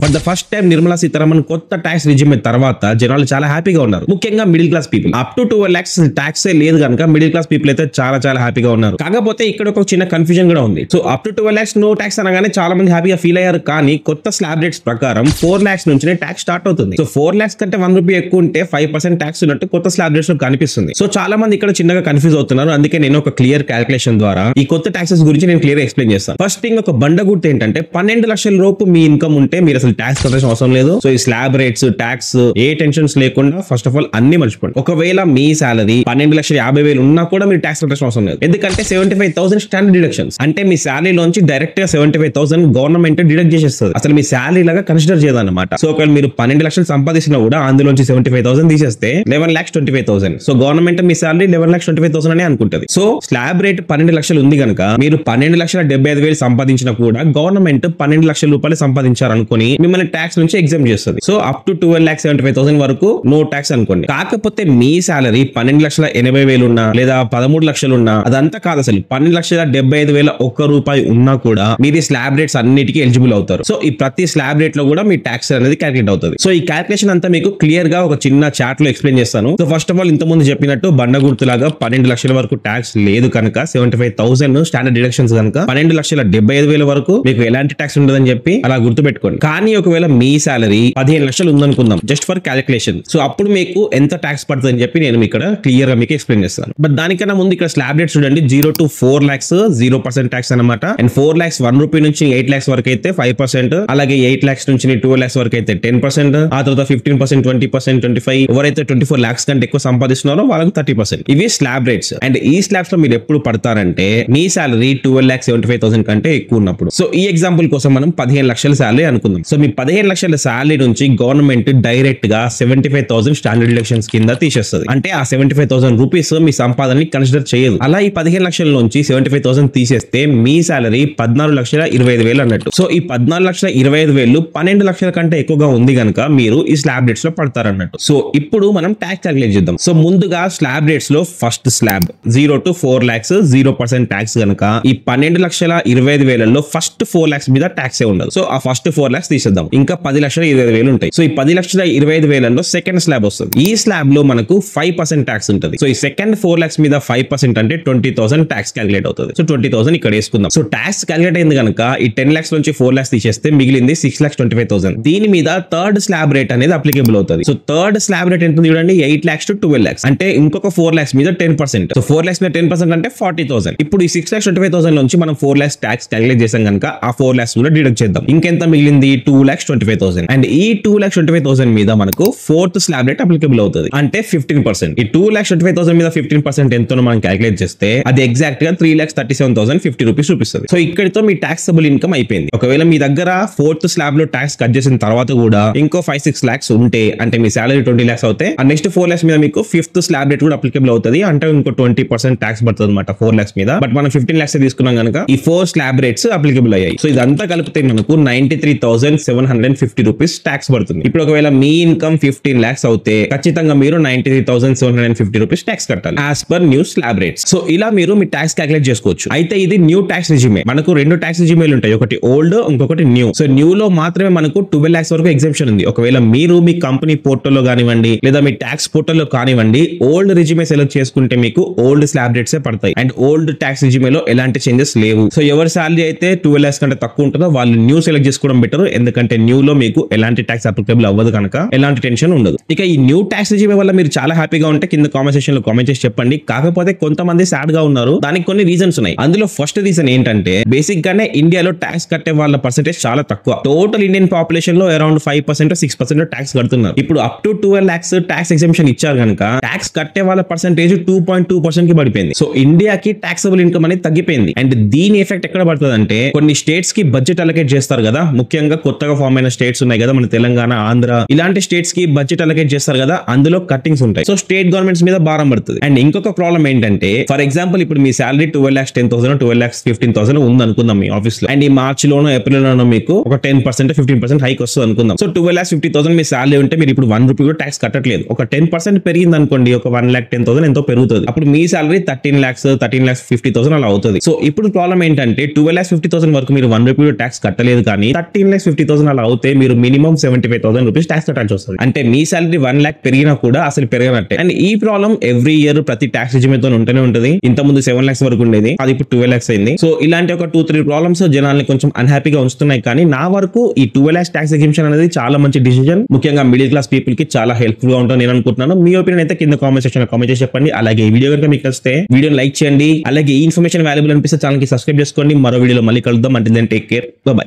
For the first time Nirmala Sitharaman కొత్త tax regime తర్వాత జనాలు చాలా హ్యాపీగా ఉన్నారు. ముఖ్యంగా middle class people. Up to 12 lakhs tax లేదు కనుక మిడిల్ క్లాస్ పీపుల్ అయితే చాలా చాలా హ్యాపీగా ఉన్నారు. కాకపోతే ఇక్కడ ఒక చిన్న కన్ఫ్యూజన్ కూడా ఉంది. So up to 12 lakhs no tax అనగానే చాలా మంది హ్యాపీగా ఫీల్ అయ్యారు. కానీ కొత్త స్లాబ్ రేట్స్ ప్రకారం 4 lakhs నుంచి ట్యాక్స్ స్టార్ట్ అవుతుంది. సో 4 lakhs కంటే 1 రూపీ ఎక్కువ ఉంటే 5% ట్యాక్స్ ఉన్నట్టు కొత్త స్లాబ్ రేట్స్ లో కనిపిస్తుంది. సో చాలా మంది ఇక్కడ చిన్నగా కన్ఫ్యూజ్ అవుతున్నారు. అందుకే నేను ఒక క్లియర్ క్యాలిక్యులేషన్ ద్వారా ఈ కొత్త ట్యాక్సెస్ గురించి నేను క్లియర్ ఎక్స్ప్లెయిన్ చేస్తాను. ఫస్ట్ థింగ్, ఒక బండ గుర్తు ఏంటంటే 12 లక్షల లోపు మీ ఇన్కమ్ ఉంటే మీరు అసలు ట్యాక్స్ కట్టాల్సిన అవసరం లేదు. సో ఈ స్లాబ్ రేట్స్, ట్యాక్స్ ఏ టెన్షన్స్ లేకుండా ఫస్ట్ ఆఫ్ ఆల్ అన్ని మర్చిపోండి. ఒకవేళ మీ సాలరీ 12,50,000 ఉన్నా కూడా మీరు ట్యాక్స్ కట్టాల్సిన అవసరం లేదు. ఎందుకంటే 75,000 స్టాండర్డ్ డిడక్షన్స్. అంటే మీ శాలరీలోంచి డైరెక్ట్ గా 75,000 గవర్నమెంట్ డిడక్ట్ చేసేస్తుంది. అసలు మీ శాలరీ లాగా కన్సిడర్ చేయదన్నమాట. సో ఒకవేళ మీరు 12 లక్షలు సంపాదించినా కూడా అందులోంచి 75,000 తీసేస్తే 11,25,000. సో గవర్నమెంట్ మీ శాలరీ 11,25,000 అనే అనుకుంటది. సో స్లాబ్ రేట్ 12 లక్షలు ఉంది కనుక మీరు 12,75,000 సంపాదించినా కూడా గవర్నమెంట్ 12 లక్షల రూపాయలు సంపాదించారనుకుని మిమ్మల్ని ట్యాక్స్ నుంచి ఎగ్జామ్ చేస్తుంది. సో అప్ టు 12,75,000 వరకు నో ట్యాక్స్ అనుకోండి. కాకపోతే మీ శాలరీ 12,80,000 ఉన్నా లేదా 13 లక్షలు ఉన్నా అదంతా కాదు. అసలు 12,75,000 ఒక్క రూపాయి ఉన్నా కూడా మీది స్లాబ్ రేట్స్ అన్నిటికీ ఎలిజిబుల్ అవుతారు. సో ఈ ప్రతి స్లాబ్ రేట్ లో కూడా మీ ట్యాక్స్ అనేది క్యాలిక్యులేట్ అవుతుంది. సో ఈ క్యాలిక్యులేషన్ అంతా మీకు క్లియర్ గా ఒక చిన్న చార్ట్ లో ఎక్స్ప్లెయిన్ చేస్తాను. సో ఫస్ట్ ఆఫ్ ఆల్ ఇంత ముందు చెప్పినట్టు బండ గుర్తులాగా 12 లక్షల వరకు ట్యాక్స్ లేదు కనుక 75,000 స్టాండర్డ్ డిడక్షన్స్ కనుక 12,75,000 వరకు మీకు ఎలాంటి ట్యాక్స్ ఉండదని చెప్పి అలా గుర్తు పెట్టుకోండి. కానీ ఒకవేళ మీ సాలరీ 15 లక్షలు ఉందనుకుందాం, జస్ట్ ఫర్ క్యాలిక్యులేషన్. సో అప్పుడు మీకు ఎంత ట్యాక్స్ పడుతుంది అని చెప్పి నేను ఇక్కడ క్లియర్ గా మీకు ఎక్స్ప్లెయిన్ చేస్తాను. బట్ దానికన్నా ముందు ఇక్కడ స్లాబ్ రేట్ చూడండి. 0 to 4 lakhs 0% ట్యాక్స్ అనమాట. అండ్ 4 lakhs 1 రూపీ నుంచి 8 lakhs వరకు అయితే 5%, అలాగే 8 lakhs నుంచి 12 lakhs వరకు అయితే 10%, ఆ తర్వాత 15%, 20%, 25%, ఎవరైతే 24 lakhs కంటే ఎక్కువ సంపాదిస్తున్నారో వాళ్ళకి 30%. ఇవి స్లాబ్ రేట్స్. అండ్ ఈ స్లాబ్స్ లో మీరు ఎప్పుడు పడతారంటే మీ సాలరీ 12,75,000 కంటే ఎక్కువ ఉన్నప్పుడు. సో ఈ ఎగ్జాంపుల్ కోసం మనం 15 లక్షల సాలరీ అనుకుందాం. సో మీ 15 లక్షల సాలరీ నుంచి గవర్నమెంట్ డైరెక్ట్ గా 75,000 స్టాండర్డ్ డిడక్షన్స్ కింద తీసేస్తుంది. అంటే ఆ 75,000 రూపీస్ మీ సంపాదనని కన్సిడర్ చేయదు. అలా ఈ 15 లక్షల నుంచి 75,000 తీసేస్తే మీ సాలరీ 14,25,000 అన్నట్టు. సో ఈ 14,25,000 12 లక్షల కంటే ఎక్కువగా ఉంది కనుక మీరు ఈ స్లాబ్ రేట్స్ లో పడతారన్నట్టు. సో ఇప్పుడు మనం ట్యాక్స్ క్యాలిక్యులేట్ చేద్దాం. సో ముందుగా స్లాబ్ రేట్స్ లో first slab 0 to 4 lakhs 0% tax కనుక ఈ 12,25,000 ఫస్ట్ 4 lakhs మీద ట్యాక్స్ ఉండదు. సో ఆ ఫస్ట్ 4 lakhs తీసేద్దాం. ఇంకా 10,25,000 ఉంటాయి. సో ఈ 10,25,000 సెకండ్ స్లాబ్ వస్తుంది. ఈ స్లాబ్ లో మనకు 5% ట్యాక్స్ ఉంటుంది. సో ఈ సెకండ్ 4 lakhs మీద 5% అంటే 20,000 ట్యాక్స్ క్యాలిక్యులేట్ అవుతుంది. సో 20,000 ఇక్కడ వేసుకుందాం. సో ట్యాక్స్ క్యాలిక్యులేట్ అయింది కనుక ఈ 10 lakhs నుంచి 4 lakhs తీసేస్తే మిగిలింది 6,25,000. దీని మీద థర్డ్ స్లాబ్ రేట్ అనేది అప్లికేబుల్ అవుతుంది. సో థర్డ్ స్లాబ్ రేట్ ఎంత చూడండి, 8 lakhs to 12 lakhs. అంటే ఇంకొక 4 lakhs మీద 10%. సో 4 lakhs మీద 10% అంటే 40,000. ఇప్పుడు ఈ 6,25,000 నుంచి మనం 4 lakhs ట్యాక్స్ క్యాలిక్యులేట్ చేసాం కనుక ఆ 4 lakhs కూడా డిడక్ట్ చేద్దాం. ఇంకెంత మిగిలింది 2,25,000. అండ్ ఈ 2,25,000 మీద మనకు ఫోర్త్ స్లాబ్ రేట్ అప్లికేబుల్ అవుతుంది. అంటే 15%. ఈ 2,25,000 మీద 15% ఎంతో మనం క్యాలిక్యులేట్ చేస్తే అది ఎగ్జాక్ట్ గా 3,37,050 రూపీస్ చూపిస్తుంది. సో ఇక్కడితో మీ టాక్సబుల్ ఇన్కమ్ అయిపోయింది. ఒకవేళ మీ దగ్గర ఫోర్త్ స్లాబ్ లో ట్యాక్స్ కట్ చేసిన తర్వాత కూడా ఇంకో 5-6 lakhs ఉంటే అంటే మీ సాలరీ 20 lakhs అవుతే ఆ నెక్స్ట్ 4 lakhs మీద మీకు ఫిఫ్త్ స్లాబ్ రేట్ కూడా అప్లికేబుల్ అవుతుంది. అంటే ఇంకో 20% ట్యాక్స్ పడుతుంది అనమాట 4 lakhs మీద. బట్ మనం 15 lakhs తీసుకున్నాం కనుక ఈ 4 స్లాబ్ రేట్స్ అప్లికేబుల్ అయ్యాయి. సో ఇదంతా కలిపితే మనకు 93,750 రూపీస్ ట్యాక్స్ పడుతుంది. ఇప్పుడు ఒకవేళ మీ ఇన్కమ్ 15 lakhs అవుతే ఖచ్చితంగా మీరు 93,750 రూపీస్ ట్యాక్స్ కట్టాలి as per new slab rates. So ఇలా మీరు మీ ట్యాక్స్ క్యాలిక్యులేట్ చేసుకోవచ్చు. అయితే ఇది న్యూ ట్యాక్స్ రిజిమే. మనకు 2 ట్యాక్స్ రిజిమేలు ఉంటాయి, ఒకటి ఓల్డ్, ఇంకొకటి న్యూ. సో న్యూ లో మాత్రమే మనకు 12 lakhs వరకు ఎగ్జెంప్షన్ ఉంది. ఒకవేళ మీరు మీ కంపెనీ పోర్టల్లో కానివ్వండి లేదా మీ ట్యాక్స్ పోర్టల్లో కానివ్వండి ఓల్డ్ రిజిమే సెలెక్ట్ చేసుకుంటే మీకు ఓల్డ్ స్లాబ్ రేట్స్ పడతాయి. అండ్ ఓల్డ్ ట్యాక్స్ రిజిమేలో ఎలాంటి చేంజెస్ లేవు. సో ఎవరి సాలరీ అయితే 12 lakhs కంటే తక్కువ ఉంటుందో వాళ్ళు న్యూ సెలెక్ట్ చేసుకోవడం బెటర్. ఎందుకంటే న్యూ లో మీకు ఎలాంటి ట్యాక్స్ అప్లికేబుల్ అవ్వదు కనుక ఎలాంటి టెన్షన్ ఉండదు. ఇక ఈ న్యూ ట్యాక్స్ రిజిమే వల్ల మీరు చాలా హ్యాపీగా ఉంటే కింద కామెంట్ సెక్షన్ లో కామెంట్ చేసి చెప్పండి. కాకపోతే కొంతమంది సాడ్ గా ఉన్నారు. దానికి కొన్ని రీజన్స్ ఉన్నాయి. అందులో ఫస్ట్ రీజన్ ఏంటంటే బేసిక్ గానే ఇండియాలో ట్యాక్స్ కట్టే వాళ్ళ పర్సెంటేజ్ చాలా తక్కువ. టోటల్ ఇండియన్ పాపులేషన్ లో అరౌండ్ 5% 6% ట్యాక్స్ కడుతున్నారు. ఇప్పుడు up to 12 lakhs tax exemption ఇచ్చారు కనుక ట్యాక్స్ కట్టే వాళ్ళ పర్సెంటేజ్ 2.2% కి పడిపోయింది. సో ఇండియాకి టాక్సబుల్ ఇన్కమ్ అనేది తగ్గిపోయింది. అండ్ దీని ఎఫెక్ట్ ఎక్కడ పడుతుంది అంటే కొన్ని స్టేట్స్ కి బడ్జెట్ అలొకేట్ చేస్తారు కదా, ముఖ్యంగా కొత్తగా ఫామ్ అయిన స్టేట్స్ ఉన్నాయి కదా మన తెలంగాణ, ఆంధ్ర, ఇలాంటి స్టేట్స్ కి బడ్జెట్ అలొకేట్ చేస్తారు కదా, అందులో కట్టింగ్స్ ఉంటాయి. సో స్టేట్ గవర్నమెంట్స్ మీద భారం పడుతుంది. అండ్ ఇంకొక ప్రాబ్లం ఏంటంటే ఫర్ ఎగ్జాంపుల్ ఇప్పుడు మీ సాలరీ 12,10,000 12,15,000 ఉంది అనుకుందాం మీ ఆఫీస్ లో. అండ్ ఈ మార్చ్ లోనో ఏప్రిల్ లోనో మీకు ఒక 10% 15% హైక్ వస్తుంది అనుకుందాం. సో 12,50,000 మీ సాలరీ ఉంటే మీరు ఇప్పుడు 1 రూపీ కూడా ట్యాక్స్ కట్టట్లేదు. ఒక 10% పెరిగింది అనుకోండి, ఒక 1,10,000 ఎంతో పెరుగుతుంది. అప్పుడు మీ సాలరీ 13 lakhs 13,50,000 అలా అవుతుంది. సో ఇప్పుడు ప్రాబ్లం ఏంటంటే 12,50,000 వరకు మీరు 1 రూపీ ట్యాక్స్ కట్టలేదు, కానీ 13,50,000 60,000 అలా అవుతే మీరు మినిమం 75,000 రూపీస్ ట్యాక్స్ కట్టాల్సి వస్తుంది. అంటే మీ సాలరీ 1 lakh పెరిగినా కూడా అసలు పెరగనట్టే. అండ్ ఈ ప్రాబ్లం ఎవ్రీ ఇయర్ ప్రతి ట్యాక్స్ రిజిమెంట్ తో ఉంటూనే ఉంటుంది. ఇంత ముందు 7 lakhs వరకు ఉండేది, అది ఇప్పుడు 12 lakhs అయింది. సో ఇలాంటి ఒక 2-3 ప్రాబ్లమ్స్ జనాల్ని కొంచెం అన్హ్యాపీగా ఉంచుతున్నాయి. కానీ నా వరకు ఈ 12 lakhs ట్యాక్స్ ఎగ్జంప్షన్ అనేది చాలా మంచి డిసిజన్. ముఖ్యంగా మిడిల్ క్లాస్ పీపుల్ కి చాలా హెల్ప్ఫుల్ గా ఉంటుంది నేను అనుకుంటున్నాను. మీ ఒపీనియన్ అయితే కింద కామెంట్ సెక్షన్ లో కామెంట్ చేసి చెప్పండి. అలాగే ఈ వీడియో కనుక మీకు నచ్చితే వీడియో లైక్ చేయండి. అలాగే ఈ ఇన్ఫర్మేషన్ వాల్యుబుల్ అనిపిస్తే ఛానల్ కి సబ్స్క్రైబ్ చేసుకోండి. మరో వీడియోలో మళ్ళీ కలుద్దాం. అంటే టేక్ కేర్, బై.